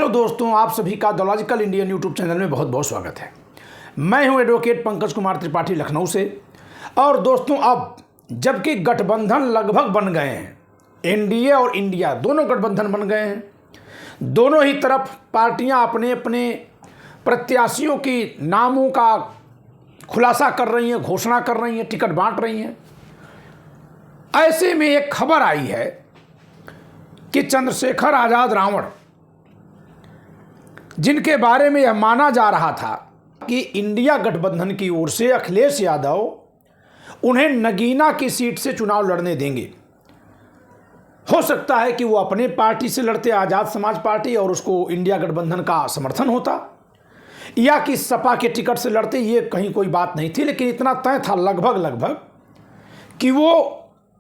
दोस्तों, आप सभी का the logical Indian YouTube channel में बहुत बहुत स्वागत है। मैं हूं एडवोकेट पंकज कुमार त्रिपाठी लखनऊ से। और दोस्तों, अब जबकि गठबंधन लगभग बन गए हैं, एनडीए और इंडिया दोनों गठबंधन बन गए हैं, दोनों ही तरफ पार्टियां अपने अपने प्रत्याशियों की नामों का खुलासा कर रही हैं, घोषणा कर रही हैं, टिकट बांट रही हैं। ऐसे में एक खबर आई है कि चंद्रशेखर आजाद रावण, जिनके बारे में यह माना जा रहा था कि इंडिया गठबंधन की ओर से अखिलेश यादव उन्हें नगीना की सीट से चुनाव लड़ने देंगे। हो सकता है कि वो अपने पार्टी से लड़ते, आज़ाद समाज पार्टी, और उसको इंडिया गठबंधन का समर्थन होता, या कि सपा के टिकट से लड़ते। ये कहीं कोई बात नहीं थी, लेकिन इतना तय था लगभग कि वो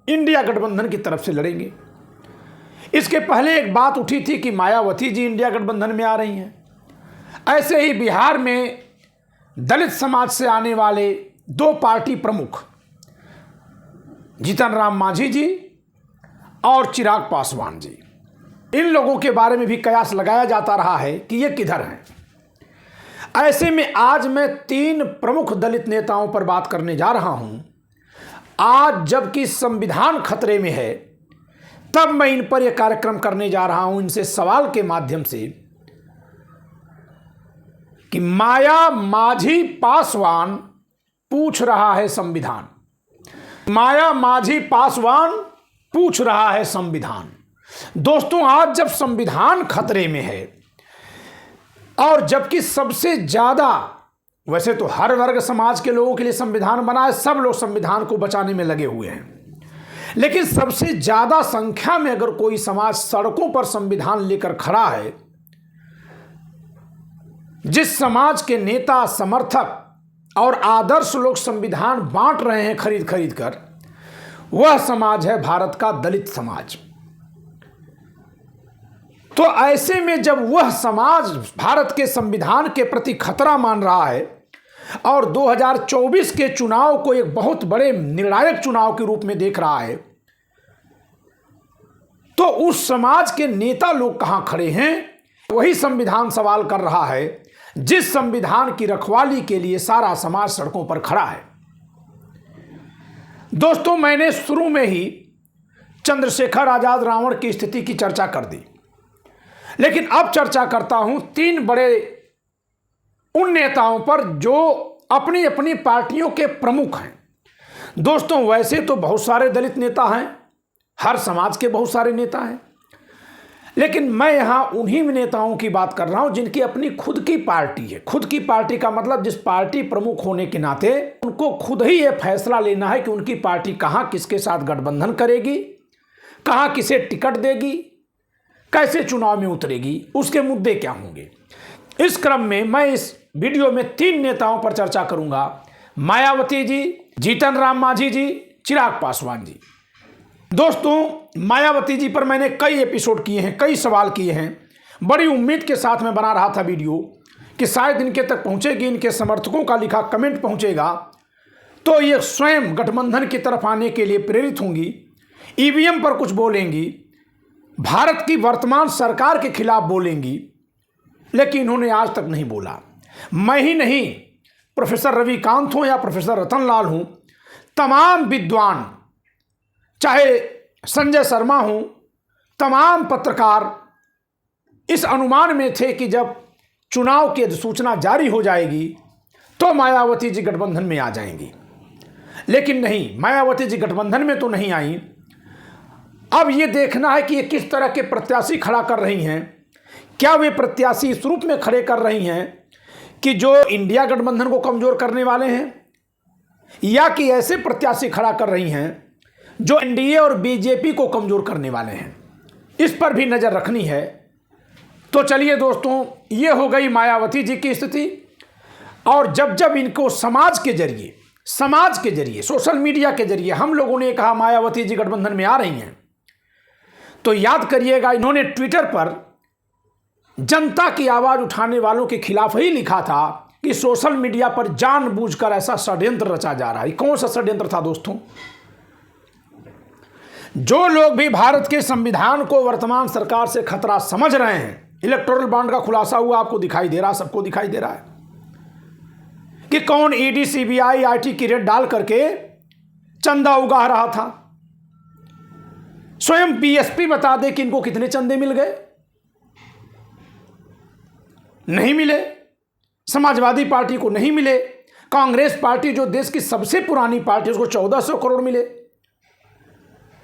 इंडिया गठबंधन की तरफ से लड़ेंगे। इसके पहले एक बात उठी थी कि मायावती जी इंडिया गठबंधन में आ रही हैं। ऐसे ही बिहार में दलित समाज से आने वाले दो पार्टी प्रमुख, जीतन राम मांझी जी और चिराग पासवान जी, इन लोगों के बारे में भी कयास लगाया जाता रहा है कि ये किधर हैं। ऐसे में आज मैं तीन प्रमुख दलित नेताओं पर बात करने जा रहा हूं। आज जबकि संविधान खतरे में है, तब मैं इन पर यह कार्यक्रम करने जा रहा हूं, इनसे सवाल के माध्यम से कि माया मांझी पासवान पूछ रहा है संविधान। माया मांझी पासवान पूछ रहा है संविधान। दोस्तों, आज जब संविधान खतरे में है और जबकि सबसे ज्यादा, वैसे तो हर वर्ग समाज के लोगों के लिए संविधान बना है, सब लोग संविधान को बचाने में लगे हुए हैं, लेकिन सबसे ज्यादा संख्या में अगर कोई समाज सड़कों पर संविधान लेकर खड़ा है, जिस समाज के नेता, समर्थक और आदर्श लोग संविधान बांट रहे हैं खरीद खरीद कर, वह समाज है भारत का दलित समाज। तो ऐसे में जब वह समाज भारत के संविधान के प्रति खतरा मान रहा है और 2024 के चुनाव को एक बहुत बड़े निर्णायक चुनाव के रूप में देख रहा है, तो उस समाज के नेता लोग कहां खड़े हैं? वही संविधान सवाल कर रहा है, जिस संविधान की रखवाली के लिए सारा समाज सड़कों पर खड़ा है। दोस्तों, मैंने शुरू में ही चंद्रशेखर आजाद रावण की स्थिति की चर्चा कर दी, लेकिन अब चर्चा करता हूं तीन बड़े उन नेताओं पर जो अपनी अपनी पार्टियों के प्रमुख हैं। दोस्तों, वैसे तो बहुत सारे दलित नेता हैं, हर समाज के बहुत सारे नेता हैं, लेकिन मैं यहां उन्हीं नेताओं की बात कर रहा हूं जिनकी अपनी खुद की पार्टी है। खुद की पार्टी का मतलब जिस पार्टी प्रमुख होने के नाते उनको खुद ही यह फैसला लेना है कि उनकी पार्टी कहां किसके साथ गठबंधन करेगी, कहां किसे टिकट देगी, कैसे चुनाव में उतरेगी, उसके मुद्दे क्या होंगे। इस क्रम में मैं इस वीडियो में तीन नेताओं पर चर्चा करूंगा: मायावती जी, जीतन राम मांझी जी, चिराग पासवान जी। दोस्तों, मायावती जी पर मैंने कई एपिसोड किए हैं, कई सवाल किए हैं। बड़ी उम्मीद के साथ मैं बना रहा था वीडियो कि शायद इनके तक पहुंचेगी, इनके समर्थकों का लिखा कमेंट पहुंचेगा तो ये स्वयं गठबंधन की तरफ आने के लिए प्रेरित होंगी, ईवीएम पर कुछ बोलेंगी, भारत की वर्तमान सरकार के खिलाफ बोलेंगी। लेकिन इन्होंने आज तक नहीं बोला। मैं ही नहीं, प्रोफेसर रविकांत हो या प्रोफेसर रतनलाल हो, तमाम विद्वान, चाहे संजय शर्मा हो, तमाम पत्रकार इस अनुमान में थे कि जब चुनाव की अधिसूचना जारी हो जाएगी तो मायावती जी गठबंधन में आ जाएंगी। लेकिन नहीं, मायावती जी गठबंधन में तो नहीं आई। अब ये देखना है कि ये किस तरह के प्रत्याशी खड़ा कर रही हैं। क्या वे प्रत्याशी इस रूप में खड़े कर रही हैं कि जो इंडिया गठबंधन को कमजोर करने वाले हैं, या कि ऐसे प्रत्याशी खड़ा कर रही हैं जो एनडीए और बीजेपी को कमजोर करने वाले हैं? इस पर भी नजर रखनी है। तो चलिए दोस्तों, ये हो गई मायावती जी की स्थिति। और जब जब इनको समाज के जरिए, सोशल मीडिया के जरिए हम लोगों ने कहा मायावती जी गठबंधन में आ रही हैं, तो याद करिएगा, इन्होंने ट्विटर पर जनता की आवाज उठाने वालों के खिलाफ ही लिखा था कि सोशल मीडिया पर जानबूझकर ऐसा षड्यंत्र रचा जा रहा है। कौन सा षड्यंत्र था दोस्तों? जो लोग भी भारत के संविधान को वर्तमान सरकार से खतरा समझ रहे हैं, इलेक्टोरल बॉन्ड का खुलासा हुआ, आपको दिखाई दे रहा, सबको दिखाई दे रहा है कि कौन ईडी, सीबीआई, आईटी की रेड डाल करके चंदा उगा रहा था। स्वयं बीएसपी बता दे कि इनको कितने चंदे मिल गए। नहीं मिले। समाजवादी पार्टी को नहीं मिले। कांग्रेस पार्टी जो देश की सबसे पुरानी पार्टी, उसको 1400 करोड़ मिले,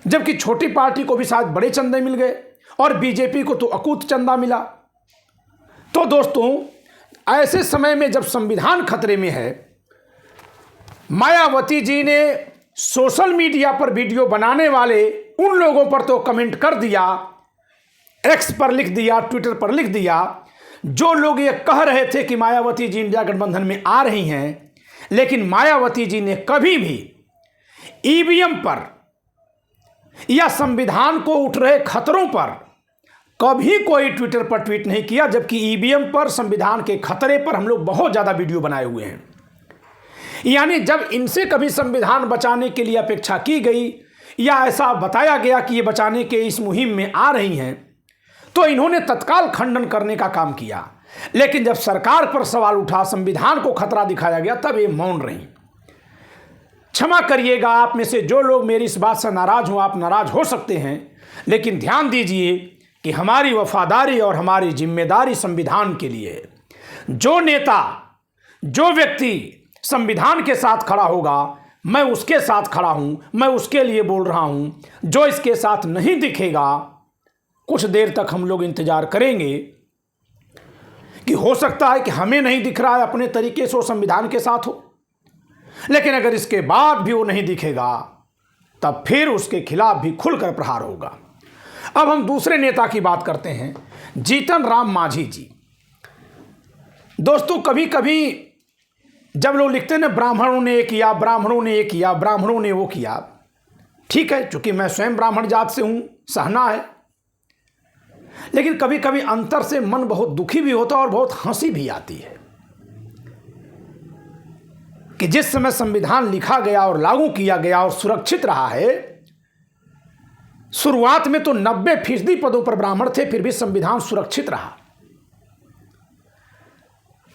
जबकि छोटी पार्टी को भी शायद बड़े चंदे मिल गए और बीजेपी को तो अकूत चंदा मिला। तो दोस्तों, ऐसे समय में जब संविधान खतरे में है, मायावती जी ने सोशल मीडिया पर वीडियो बनाने वाले उन लोगों पर तो कमेंट कर दिया, एक्स पर लिख दिया, ट्विटर पर लिख दिया, जो लोग ये कह रहे थे कि मायावती जी इंडिया गठबंधन में आ रही हैं, लेकिन मायावती जी ने कभी भी ईवीएम पर या संविधान को उठ रहे खतरों पर कभी कोई ट्विटर पर ट्वीट नहीं किया, जबकि ईवीएम पर, संविधान के खतरे पर हम लोग बहुत ज़्यादा वीडियो बनाए हुए हैं। यानी जब इनसे कभी संविधान बचाने के लिए अपेक्षा की गई या ऐसा बताया गया कि ये बचाने के इस मुहिम में आ रही हैं, तो इन्होंने तत्काल खंडन करने का काम किया। लेकिन जब सरकार पर सवाल उठा, संविधान को खतरा दिखाया गया, तब ये मौन रही। क्षमा करिएगा, आप में से जो लोग मेरी इस बात से नाराज हो, आप नाराज हो सकते हैं, लेकिन ध्यान दीजिए कि हमारी वफादारी और हमारी जिम्मेदारी संविधान के लिए है। जो नेता, जो व्यक्ति संविधान के साथ खड़ा होगा, मैं उसके साथ खड़ा हूं, मैं उसके लिए बोल रहा हूं। जो इसके साथ नहीं दिखेगा, कुछ देर तक हम लोग इंतजार करेंगे कि हो सकता है कि हमें नहीं दिख रहा है, अपने तरीके से वो संविधान के साथ हो, लेकिन अगर इसके बाद भी वो नहीं दिखेगा, तब फिर उसके खिलाफ भी खुलकर प्रहार होगा। अब हम दूसरे नेता की बात करते हैं, जीतन राम मांझी जी। दोस्तों, कभी कभी जब लोग लिखते हैं ना, ब्राह्मणों ने ये किया, ब्राह्मणों ने ये किया, ब्राह्मणों ने वो किया, ठीक है, चूंकि मैं स्वयं ब्राह्मण जात से हूं, सहना है, लेकिन कभी कभी अंतर से मन बहुत दुखी भी होता है और बहुत हंसी भी आती है कि जिस समय संविधान लिखा गया और लागू किया गया और सुरक्षित रहा है, शुरुआत में तो 90% पदों पर ब्राह्मण थे, फिर भी संविधान सुरक्षित रहा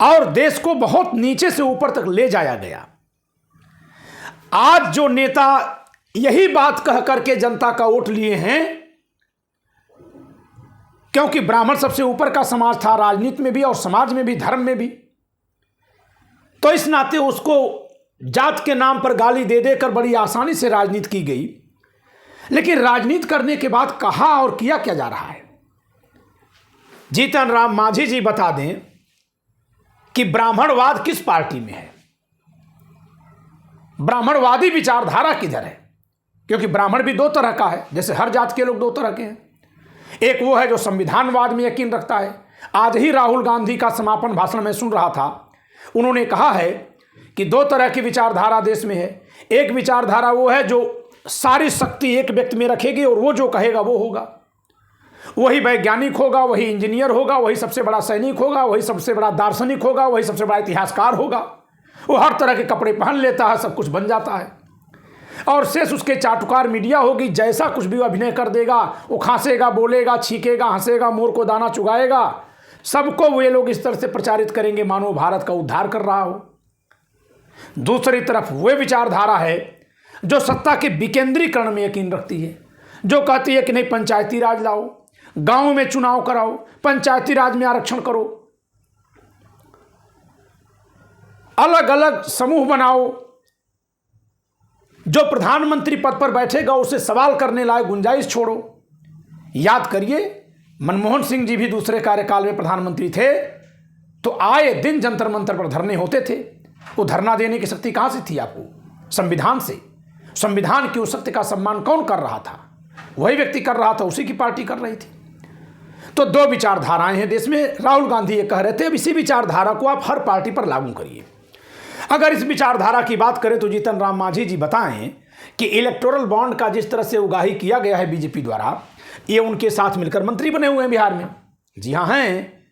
और देश को बहुत नीचे से ऊपर तक ले जाया गया। आज जो नेता यही बात कह करके जनता का वोट लिए हैं, क्योंकि ब्राह्मण सबसे ऊपर का समाज था, राजनीति में भी और समाज में भी, धर्म में भी, तो इस नाते उसको जात के नाम पर गाली दे देकर बड़ी आसानी से राजनीति की गई। लेकिन राजनीति करने के बाद कहा और किया क्या जा रहा है? जीतन राम मांझी जी बता दें कि ब्राह्मणवाद किस पार्टी में है, ब्राह्मणवादी विचारधारा किधर है? क्योंकि ब्राह्मण भी दो तरह का है, जैसे हर जात के लोग दो तरह के हैं। एक वो है जो संविधानवाद में यकीन रखता है। आज ही राहुल गांधी का समापन भाषण में सुन रहा था, उन्होंने कहा है कि दो तरह की विचारधारा देश में है। एक विचारधारा वो है जो सारी शक्ति एक व्यक्ति में रखेगी और वो जो कहेगा वो होगा, वही वैज्ञानिक होगा, वही इंजीनियर होगा, वही सबसे बड़ा सैनिक होगा, वही सबसे बड़ा दार्शनिक होगा, वही सबसे बड़ा इतिहासकार होगा। वो हर तरह के कपड़े पहन लेता है, सब कुछ बन जाता है, और शेष उसके चाटुकार मीडिया होगी, जैसा कुछ भी वो अभिनय कर देगा, वो खांसेगा, बोलेगा, छींकेगा, हंसेगा, मोर को दाना चुगाएगा, सबको वे लोग इस तरह से प्रचारित करेंगे मानो भारत का उद्धार कर रहा हो। दूसरी तरफ वे विचारधारा है जो सत्ता के विकेंद्रीकरण में यकीन रखती है, जो कहती है कि नहीं, पंचायती राज लाओ, गांव में चुनाव कराओ, पंचायती राज में आरक्षण करो, अलग अलग समूह बनाओ, जो प्रधानमंत्री पद पर बैठेगा उसे सवाल करने लायक गुंजाइश छोड़ो। याद करिए, मनमोहन सिंह जी भी दूसरे कार्यकाल में प्रधानमंत्री थे तो आए दिन जंतर मंतर पर धरने होते थे। वो धरना देने की शक्ति कहां से थी आपको? संविधान से। संविधान की उस शक्ति का सम्मान कौन कर रहा था? वही व्यक्ति कर रहा था, उसी की पार्टी कर रही थी। तो दो विचारधाराएं हैं देश में। राहुल गांधी ये कह रहे थे, अब इसी विचारधारा को आप हर पार्टी पर लागू करिए। अगर इस विचारधारा की बात करें तो जीतन राम मांझी जी बताएं कि इलेक्टोरल बॉन्ड का जिस तरह से उगाही किया गया है बीजेपी द्वारा, ये उनके साथ मिलकर मंत्री बने हुए हैं बिहार में। जी हाँ, हैं।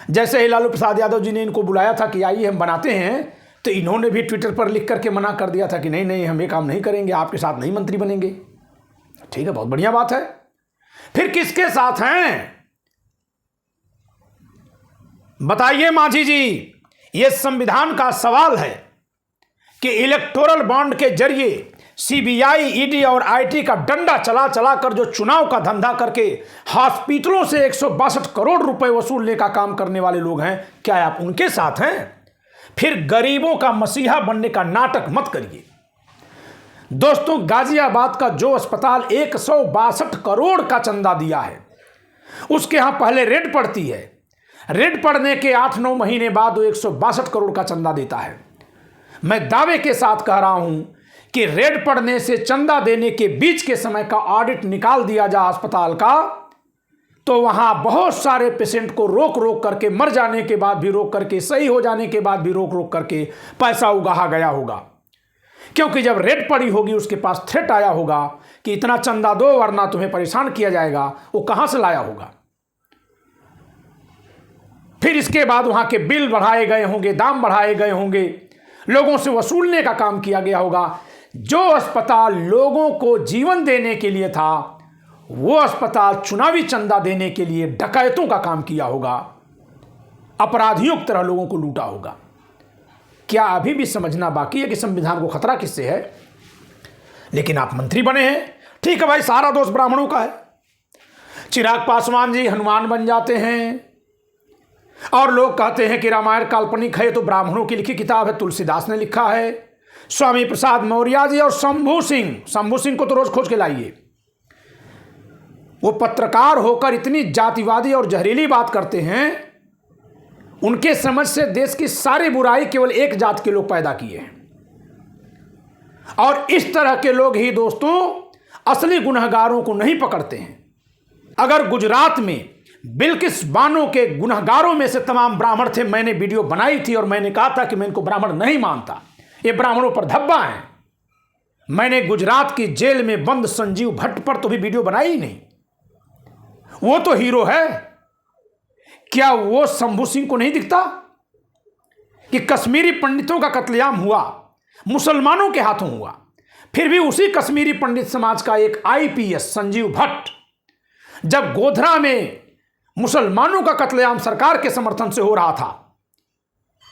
जैसे ही लालू प्रसाद यादव जी ने इनको बुलाया था कि आइए हम बनाते हैं, तो इन्होंने भी ट्विटर पर लिख करके मना कर दिया था कि नहीं नहीं, हम ये काम नहीं करेंगे, आपके साथ नहीं मंत्री बनेंगे। ठीक है, बहुत बढ़िया बात है। फिर किसके साथ हैं? बताइए मांझी जी, ये संविधान का सवाल है कि इलेक्टोरल बॉन्ड के जरिए सीबीआई, ईडी और आईटी का डंडा चला चला कर जो चुनाव का धंधा करके हॉस्पिटलों से 162 करोड़ रुपए वसूलने का काम करने वाले लोग हैं, क्या आप उनके साथ हैं? फिर गरीबों का मसीहा बनने का नाटक मत करिए। दोस्तों, गाजियाबाद का जो अस्पताल 162 करोड़ का चंदा दिया है, उसके यहां पहले रेड पड़ती है। रेड पड़ने के 8-9 महीने बाद वो 162 करोड़ का चंदा देता है। मैं दावे के साथ कह रहा हूं कि रेड पड़ने से चंदा देने के बीच के समय का ऑडिट निकाल दिया जाए अस्पताल का, तो वहां बहुत सारे पेशेंट को रोक रोक करके, मर जाने के बाद भी रोक करके, सही हो जाने के बाद भी रोक रोक करके पैसा उगाहा गया होगा। क्योंकि जब रेड पड़ी होगी, उसके पास थ्रेट आया होगा कि इतना चंदा दो वरना तुम्हें परेशान किया जाएगा। वो कहां से लाया होगा? फिर इसके बाद वहां के बिल बढ़ाए गए होंगे, दाम बढ़ाए गए होंगे, लोगों से वसूलने का काम किया गया होगा। जो अस्पताल लोगों को जीवन देने के लिए था, वो अस्पताल चुनावी चंदा देने के लिए डकैतों का काम किया होगा, अपराधियों की तरह लोगों को लूटा होगा। क्या अभी भी समझना बाकी है कि संविधान को खतरा किससे है? लेकिन आप मंत्री बने हैं, ठीक है भाई, सारा दोष ब्राह्मणों का है। चिराग पासवान जी हनुमान बन जाते हैं और लोग कहते हैं कि रामायण काल्पनिक है, तो ब्राह्मणों की लिखी किताब है, तुलसीदास ने लिखा है। स्वामी प्रसाद मौर्य जी और शंभू सिंह को तो रोज खोज के लाइए। वो पत्रकार होकर इतनी जातिवादी और जहरीली बात करते हैं, उनके समझ से देश की सारी बुराई केवल एक जात के लोग पैदा किए हैं। और इस तरह के लोग ही दोस्तों असली गुनहगारों को नहीं पकड़ते हैं। अगर गुजरात में बिल्किस बानो के गुनहगारों में से तमाम ब्राह्मण थे, मैंने वीडियो बनाई थी और मैंने कहा था कि मैं इनको ब्राह्मण नहीं मानता, ये ब्राह्मणों पर धब्बा है। मैंने गुजरात की जेल में बंद संजीव भट्ट पर तो भी वीडियो बनाई ही नहीं। वो तो हीरो है। क्या वो शंभू सिंह को नहीं दिखता कि कश्मीरी पंडितों का कत्लेआम हुआ, मुसलमानों के हाथों हुआ, फिर भी उसी कश्मीरी पंडित समाज का एक आईपीएस संजीव भट्ट जब गोधरा में मुसलमानों का कत्लेआम सरकार के समर्थन से हो रहा था,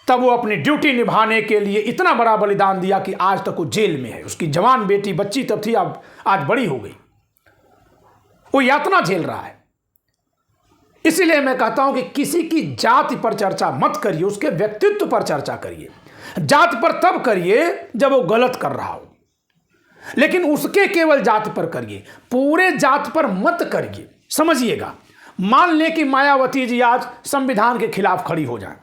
तब वो अपनी ड्यूटी निभाने के लिए इतना बड़ा बलिदान दिया कि आज तक वो जेल में है। उसकी जवान बेटी, बच्ची तब थी, अब आज बड़ी हो गई, वो यातना झेल रहा है। इसीलिए मैं कहता हूं कि किसी की जाति पर चर्चा मत करिए, उसके व्यक्तित्व पर चर्चा करिए। जात पर तब करिए जब वो गलत कर रहा हो, लेकिन उसके केवल जात पर करिए, पूरे जात पर मत करिए। समझिएगा, मान लें कि मायावती जी आज संविधान के खिलाफ खड़ी हो जाए,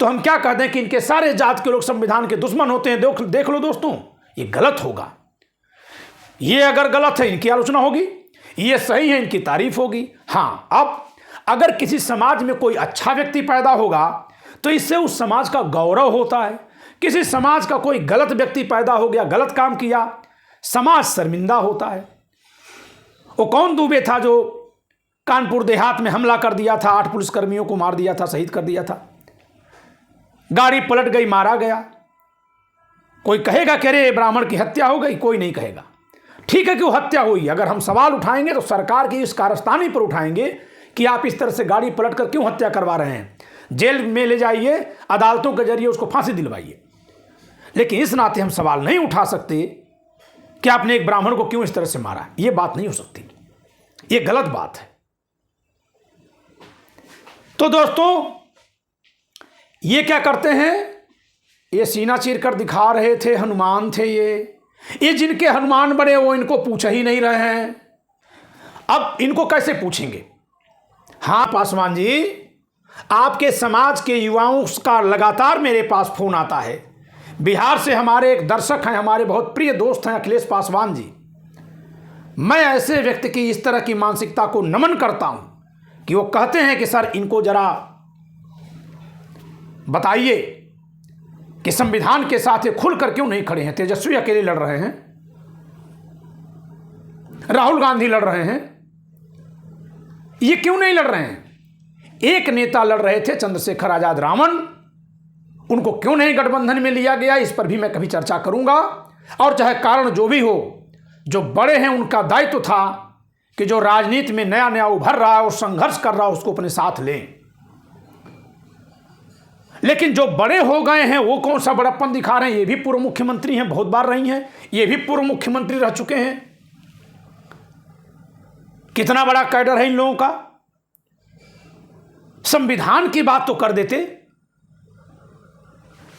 तो हम क्या कहते हैं कि इनके सारे जात के लोग संविधान के दुश्मन होते हैं। देख लो दोस्तों, ये गलत होगा। ये अगर गलत है, इनकी आलोचना होगी, ये सही है, इनकी तारीफ होगी। हाँ, अब अगर किसी समाज में कोई अच्छा व्यक्ति पैदा होगा तो इससे उस समाज का गौरव होता है। किसी समाज का कोई गलत व्यक्ति पैदा हो गया, गलत काम किया, समाज शर्मिंदा होता है। वो कौन दुबे था जो कानपुर देहात में हमला कर दिया था, 8 पुलिसकर्मियों को मार दिया था, शहीद कर दिया था, गाड़ी पलट गई, मारा गया। कोई कहेगा कि अरे ब्राह्मण की हत्या हो गई? कोई नहीं कहेगा। ठीक है कि वो हत्या हुई, अगर हम सवाल उठाएंगे तो सरकार की इस कारस्तानी पर उठाएंगे कि आप इस तरह से गाड़ी पलट कर क्यों हत्या करवा रहे हैं। जेल में ले जाइए, अदालतों के जरिए उसको फांसी दिलवाइए। लेकिन इस नाते हम सवाल नहीं उठा सकते कि आपने एक ब्राह्मण को क्यों इस तरह से मारा। यह बात नहीं हो सकती, यह गलत बात है। तो दोस्तों, ये क्या करते हैं, ये सीना चीर कर दिखा रहे थे, हनुमान थे ये जिनके हनुमान बने वो इनको पूछ ही नहीं रहे हैं। अब इनको कैसे पूछेंगे? हाँ पासवान जी, आपके समाज के युवाओं का लगातार मेरे पास फोन आता है। बिहार से हमारे एक दर्शक हैं, हमारे बहुत प्रिय दोस्त हैं, अखिलेश पासवान जी। मैं ऐसे व्यक्ति की इस तरह की मानसिकता को नमन करता हूं कि वो कहते हैं कि सर, इनको जरा बताइए कि संविधान के साथ ये खुलकर क्यों नहीं खड़े हैं। तेजस्वी अकेले लड़ रहे हैं, राहुल गांधी लड़ रहे हैं, ये क्यों नहीं लड़ रहे हैं? एक नेता लड़ रहे थे, चंद्रशेखर आजाद रावण, उनको क्यों नहीं गठबंधन में लिया गया? इस पर भी मैं कभी चर्चा करूंगा। और चाहे कारण जो भी हो, जो बड़े हैं उनका दायित्व था कि जो राजनीति में नया नया उभर रहा है और संघर्ष कर रहा है उसको अपने साथ लें। लेकिन जो बड़े हो गए हैं वो कौन सा बड़प्पन दिखा रहे हैं? ये भी पूर्व मुख्यमंत्री हैं, बहुत बार रही हैं, ये भी पूर्व मुख्यमंत्री रह चुके हैं। कितना बड़ा कैडर है इन लोगों का। संविधान की बात तो कर देते।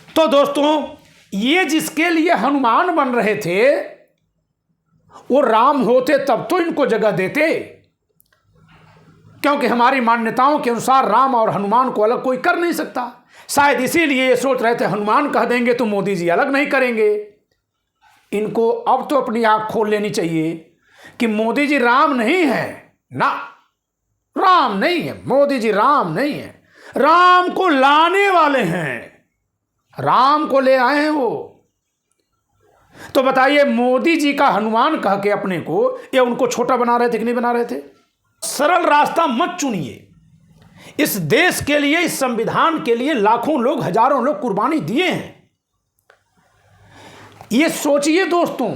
तो दोस्तों, ये जिसके लिए हनुमान बन रहे थे वो राम होते तब तो इनको जगह देते, क्योंकि हमारी मान्यताओं के अनुसार राम और हनुमान को अलग कोई कर नहीं सकता। शायद इसीलिए ये सोच रहे थे हनुमान कह देंगे तो मोदी जी अलग नहीं करेंगे। इनको अब तो अपनी आंख खोल लेनी चाहिए कि मोदी जी राम नहीं है ना, राम नहीं है मोदी जी, राम नहीं है, राम को लाने वाले हैं, राम को ले आए हैं वो। तो बताइए, मोदी जी का हनुमान कह के अपने को ये उनको छोटा बना रहे थे कि नहीं बना रहे थे? सरल रास्ता मत चुनिए। इस देश के लिए, इस संविधान के लिए लाखों लोग, हजारों लोग कुर्बानी दिए हैं। ये सोचिए दोस्तों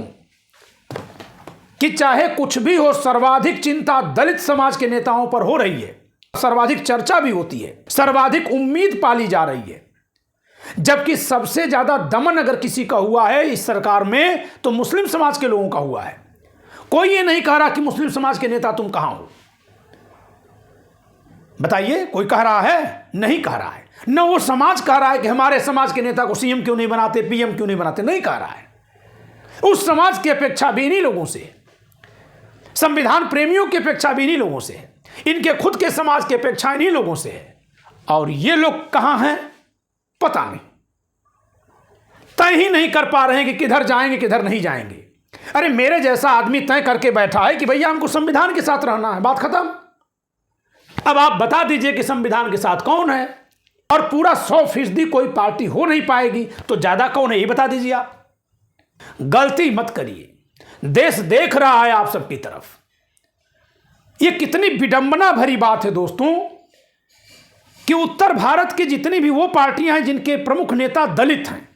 कि चाहे कुछ भी हो, सर्वाधिक चिंता दलित समाज के नेताओं पर हो रही है, सर्वाधिक चर्चा भी होती है, सर्वाधिक उम्मीद पाली जा रही है। जबकि सबसे ज्यादा दमन अगर किसी का हुआ है इस सरकार में तो मुस्लिम समाज के लोगों का हुआ है। कोई ये नहीं कह रहा कि मुस्लिम समाज के नेता तुम कहां हो। बताइए, कोई कह रहा है? नहीं कह रहा है। न वो समाज कह रहा है कि हमारे समाज के नेता को सीएम क्यों नहीं बनाते, पीएम क्यों नहीं बनाते, नहीं कह रहा है। उस समाज की अपेक्षा भी इन्हीं लोगों से, संविधान प्रेमियों की अपेक्षा भी इन्हीं लोगों से है, इनके खुद के समाज की अपेक्षा इन्हीं लोगों से है। और ये लोग कहां हैं पता नहीं, तय ही नहीं कर पा रहे हैं कि किधर जाएंगे किधर नहीं जाएंगे। अरे मेरे जैसा आदमी तय करके बैठा है कि भैया हमको संविधान के साथ रहना है, बात खत्म। अब आप बता दीजिए कि संविधान के साथ कौन है, और पूरा 100% कोई पार्टी हो नहीं पाएगी तो ज्यादा कौन है ये बता दीजिए। आप गलती मत करिए, देश देख रहा है आप सबकी तरफ। ये कितनी विडंबना भरी बात है दोस्तों कि उत्तर भारत की जितनी भी वो पार्टियां हैं जिनके प्रमुख नेता दलित हैं,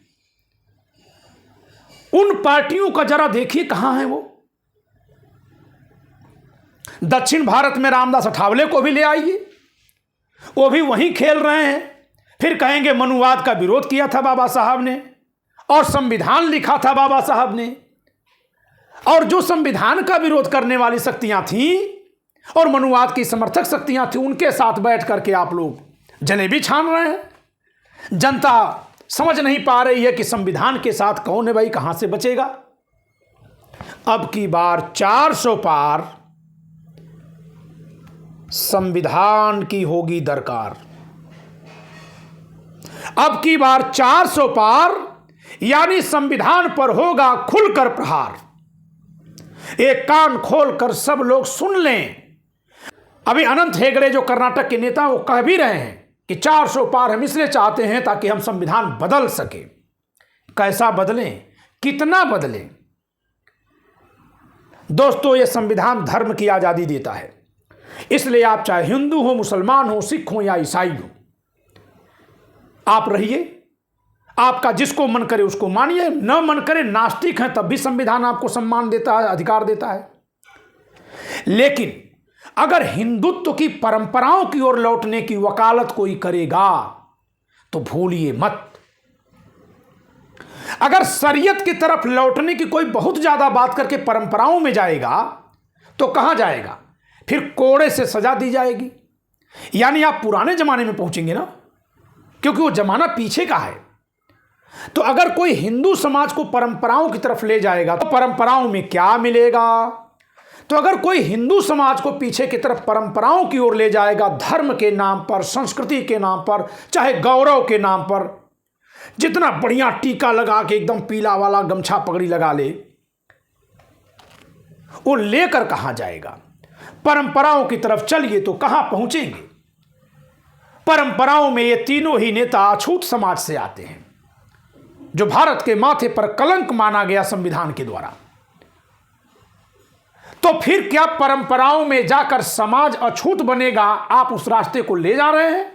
उन पार्टियों का जरा देखिए कहां है वो। दक्षिण भारत में रामदास अठावले को भी ले आइए, वो भी वहीं खेल रहे हैं। फिर कहेंगे मनुवाद का विरोध किया था बाबा साहब ने और संविधान लिखा था बाबा साहब ने, और जो संविधान का विरोध करने वाली शक्तियां थीं और मनुवाद की समर्थक शक्तियां थीं, उनके साथ बैठ करके आप लोग जलेबी छान रहे हैं। जनता समझ नहीं पा रही है कि संविधान के साथ कौन है भाई, कहां से बचेगा। अब की बार 400 पार संविधान की होगी दरकार। अब की बार 400 पार यानी संविधान पर होगा खुलकर प्रहार। एक कान खोलकर सब लोग सुन लें। अभी अनंत हेगड़े जो कर्नाटक के नेता वो कह भी रहे हैं कि 400 पार हम इसलिए चाहते हैं ताकि हम संविधान बदल सके। कैसा बदलें, कितना बदलें? दोस्तों, यह संविधान धर्म की आजादी देता है, इसलिए आप चाहे हिंदू हो, मुसलमान हो, सिख हो या ईसाई हो, आप रहिए। आपका जिसको मन करे उसको मानिए, न मन करे नास्तिक हैं तब भी संविधान आपको सम्मान देता है, अधिकार देता है। लेकिन अगर हिंदुत्व की परंपराओं की ओर लौटने की वकालत कोई करेगा तो भूलिए मत। अगर शरीयत की तरफ लौटने की कोई बहुत ज्यादा बात करके परंपराओं में जाएगा तो कहां जाएगा? फिर कोड़े से सजा दी जाएगी, यानी आप पुराने जमाने में पहुंचेंगे ना, क्योंकि वो जमाना पीछे का है। तो अगर कोई हिंदू समाज को परंपराओं की तरफ ले जाएगा तो परंपराओं में क्या मिलेगा? तो अगर कोई हिंदू समाज को पीछे की तरफ परंपराओं की ओर ले जाएगा, धर्म के नाम पर, संस्कृति के नाम पर, चाहे गौरव के नाम पर, जितना बढ़िया टीका लगा के एकदम पीला वाला गमछा पगड़ी लगा ले, वो लेकर कहां जाएगा? परंपराओं की तरफ चलिए तो कहां पहुंचेंगे? परंपराओं में ये तीनों ही नेता अछूत समाज से आते हैं, जो भारत के माथे पर कलंक माना गया संविधान के द्वारा। तो फिर क्या परंपराओं में जाकर समाज अछूत बनेगा? आप उस रास्ते को ले जा रहे हैं।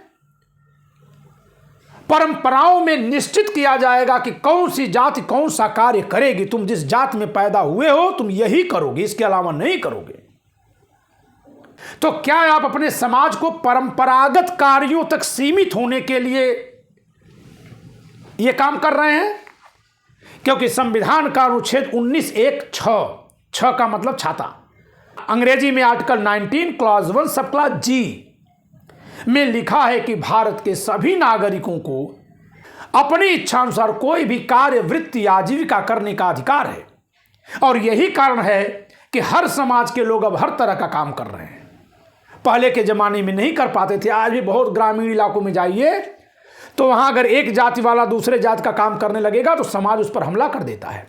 परंपराओं में निश्चित किया जाएगा कि कौन सी जाति कौन सा कार्य करेगी। तुम जिस जात में पैदा हुए हो तुम यही करोगे, इसके अलावा नहीं करोगे। तो क्या आप अपने समाज को परंपरागत कार्यों तक सीमित होने के लिए ये काम कर रहे हैं? क्योंकि संविधान का अनुच्छेद 19(1)(6) का मतलब छाता, अंग्रेजी में आर्टिकल 19 क्लॉज 1 सब क्लॉज जी में लिखा है कि भारत के सभी नागरिकों को अपनी इच्छानुसार कोई भी कार्य, वृत्ति या आजीविका करने का अधिकार है। और यही कारण है कि हर समाज के लोग अब हर तरह का काम कर रहे हैं। पहले के ज़माने में नहीं कर पाते थे। आज भी बहुत ग्रामीण इलाकों में जाइए तो वहाँ अगर एक जाति वाला दूसरे जाति का काम करने लगेगा तो समाज उस पर हमला कर देता है।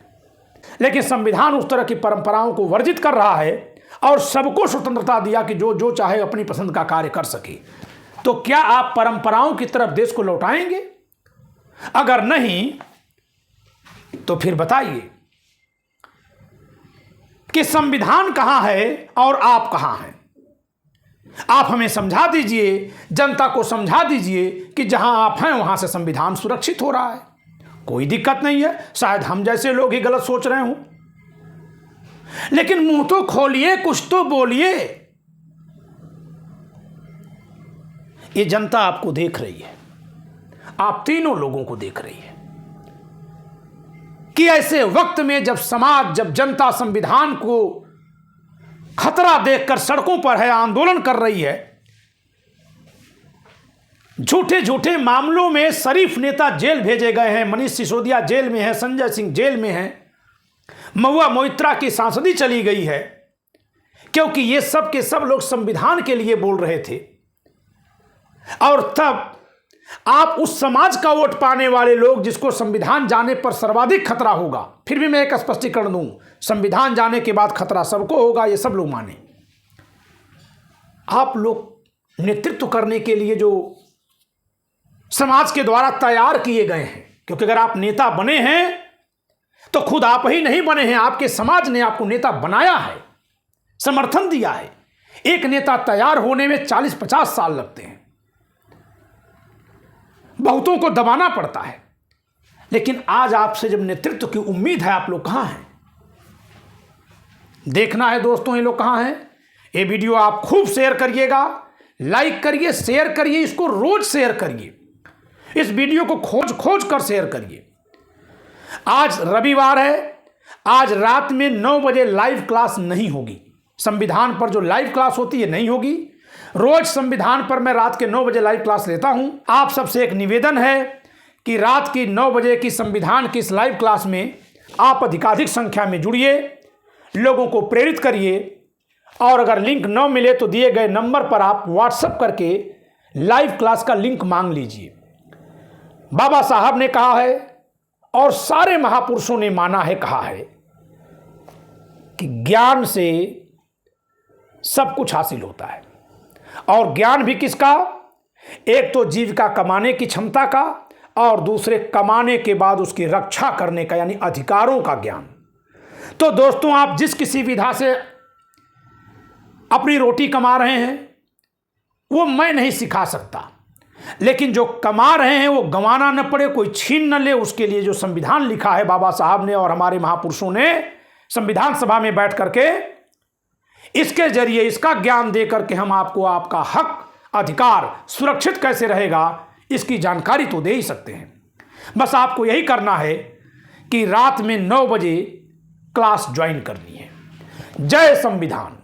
लेकिन संविधान उस तरह की परंपराओं को वर्जित कर रहा है और सबको स्वतंत्रता दिया कि जो जो चाहे अपनी पसंद का कार्य कर सके। तो क्या आप परंपराओं की तरफ देश को लौटाएंगे? अगर नहीं तो फिर बताइए कि संविधान कहां है और आप कहां हैं? आप हमें समझा दीजिए, जनता को समझा दीजिए कि जहां आप हैं वहां से संविधान सुरक्षित हो रहा है, कोई दिक्कत नहीं है। शायद हम जैसे लोग ही गलत सोच रहे हों, लेकिन मुंह तो खोलिए, कुछ तो बोलिए। ये जनता आपको देख रही है, आप तीनों लोगों को देख रही है कि ऐसे वक्त में जब समाज, जब जनता संविधान को खतरा देखकर सड़कों पर है, आंदोलन कर रही है, झूठे झूठे मामलों में शरीफ नेता जेल भेजे गए हैं, मनीष सिसोदिया जेल में है, संजय सिंह जेल में है, महुआ मोइत्रा की सांसदी चली गई है, क्योंकि ये सब के सब लोग संविधान के लिए बोल रहे थे। और तब आप उस समाज का वोट पाने वाले लोग जिसको संविधान जाने पर सर्वाधिक खतरा होगा, फिर भी मैं एक स्पष्टीकरण दूं, संविधान जाने के बाद खतरा सबको होगा, ये सब लोग माने। आप लोग नेतृत्व करने के लिए जो समाज के द्वारा तैयार किए गए हैं, क्योंकि अगर आप नेता बने हैं तो खुद आप ही नहीं बने हैं, आपके समाज ने आपको नेता बनाया है, समर्थन दिया है। एक नेता तैयार होने में 40-50 साल लगते हैं, बहुतों को दबाना पड़ता है। लेकिन आज आपसे जब नेतृत्व की उम्मीद है, आप लोग कहां हैं? देखना है दोस्तों ये लोग कहां हैं। ये वीडियो आप खूब शेयर करिएगा, लाइक करिए, शेयर करिए, इसको रोज शेयर करिए, इस वीडियो को खोज खोज कर शेयर करिए। आज रविवार है, आज रात में 9 बजे लाइव क्लास नहीं होगी। संविधान पर जो लाइव क्लास होती है नहीं होगी। रोज संविधान पर मैं रात के 9 बजे लाइव क्लास लेता हूं। आप सबसे एक निवेदन है कि रात की 9 बजे की संविधान की इस लाइव क्लास में आप अधिकाधिक संख्या में जुड़िए, लोगों को प्रेरित करिए, और अगर लिंक न मिले तो दिए गए नंबर पर आप व्हाट्सएप करके लाइव क्लास का लिंक मांग लीजिए। बाबा साहब ने कहा है और सारे महापुरुषों ने माना है, कहा है कि ज्ञान से सब कुछ हासिल होता है। और ज्ञान भी किसका? एक तो जीविका कमाने की क्षमता का, और दूसरे कमाने के बाद उसकी रक्षा करने का, यानी अधिकारों का ज्ञान। तो दोस्तों, आप जिस किसी विधा से अपनी रोटी कमा रहे हैं वो मैं नहीं सिखा सकता, लेकिन जो कमा रहे हैं वो गंवाना न पड़े, कोई छीन न ले, उसके लिए जो संविधान लिखा है बाबा साहब ने और हमारे महापुरुषों ने संविधान सभा में बैठ करके, इसके जरिए इसका ज्ञान दे करके हम आपको आपका हक, अधिकार सुरक्षित कैसे रहेगा इसकी जानकारी तो दे ही सकते हैं। बस आपको यही करना है कि रात में 9 बजे क्लास ज्वाइन करनी है। जय संविधान।